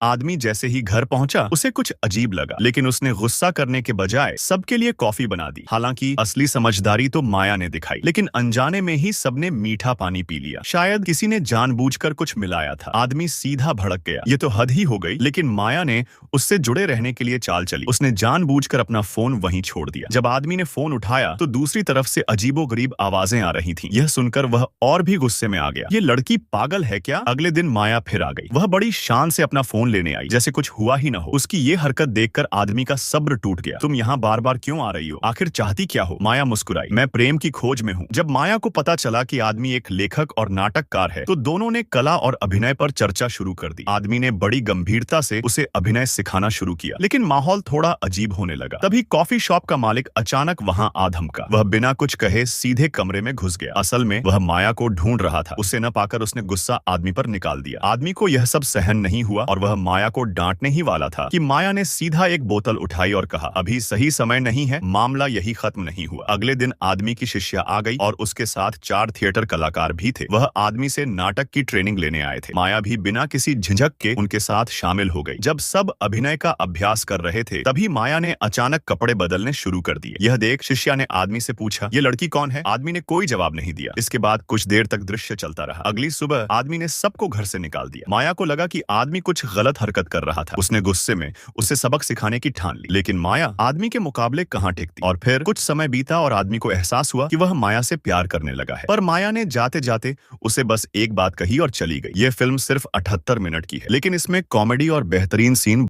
आदमी जैसे ही घर पहुंचा उसे कुछ अजीब लगा, लेकिन उसने गुस्सा करने के बजाय सबके लिए कॉफी बना दी। हालांकि असली समझदारी तो माया ने दिखाई, लेकिन अनजाने में ही सबने मीठा पानी पी लिया। शायद किसी ने जानबूझकर कुछ मिलाया था। आदमी सीधा भड़क गया। ये तो हद ही हो गई। लेकिन माया ने उससे जुड़े रहने के लिए चाल चली। उसने जानबूझकर अपना फोन वहीं छोड़ दिया। जब आदमी ने फोन उठाया तो दूसरी तरफ से अजीबोगरीब आवाजें आ रही थीं। यह सुनकर वह और भी गुस्से में आ गया। ये लड़की पागल है क्या? अगले दिन माया फिर आ गई। वह बड़ी शान से अपना फोन लेने आई, जैसे कुछ हुआ ही न हो। उसकी ये हरकत देखकर आदमी का सब्र टूट गया। तुम यहाँ बार बार क्यों आ रही हो? आखिर चाहती क्या हो? माया मुस्कुराई। मैं प्रेम की खोज में हूँ। जब माया को पता चला कि आदमी एक लेखक और नाटककार है, तो दोनों ने कला और अभिनय पर चर्चा शुरू कर दी। आदमी ने बड़ी गंभीरता से उसे अभिनय सिखाना शुरू किया, लेकिन माहौल थोड़ा अजीब होने लगा। तभी कॉफी शॉप का मालिक अचानक वहाँ आ धमका। वह बिना कुछ कहे सीधे कमरे में घुस गया। असल में वह माया को ढूंढ रहा था। उसे न पाकर उसने गुस्सा आदमी पर निकाल दिया। आदमी को यह सब सहन नहीं हुआ और वह माया को डांटने ही वाला था कि माया ने सीधा एक बोतल उठाई और कहा, अभी सही समय नहीं है, मामला यही खत्म नहीं हुआ। अगले दिन आदमी की शिष्या आ गई और उसके साथ 4 थिएटर कलाकार भी थे। वह आदमी से नाटक की ट्रेनिंग लेने आए थे। माया भी बिना किसी झिझक के उनके साथ शामिल हो गई। जब सब अभिनय का अभ्यास कर रहे थे, तभी माया ने अचानक कपड़े बदलने शुरू कर दिए। यह देख शिष्या ने आदमी से पूछा, ये लड़की कौन है? आदमी ने कोई जवाब नहीं दिया। इसके बाद कुछ देर तक दृश्य चलता रहा। अगली सुबह आदमी ने सबको घर से निकाल दिया। माया को लगा कि आदमी कुछ गलत हरकत कर रहा था। उसने गुस्से में उसे सबक सिखाने की ठान ली, लेकिन माया आदमी के मुकाबले कहाँ टिकती। और फिर कुछ समय बीता और आदमी को एहसास हुआ कि वह माया से प्यार करने लगा है। पर माया ने जाते जाते उसे बस एक बात कही और चली गई। यह फिल्म सिर्फ 78 मिनट की है, लेकिन इसमें कॉमेडी और बेहतरीन सीन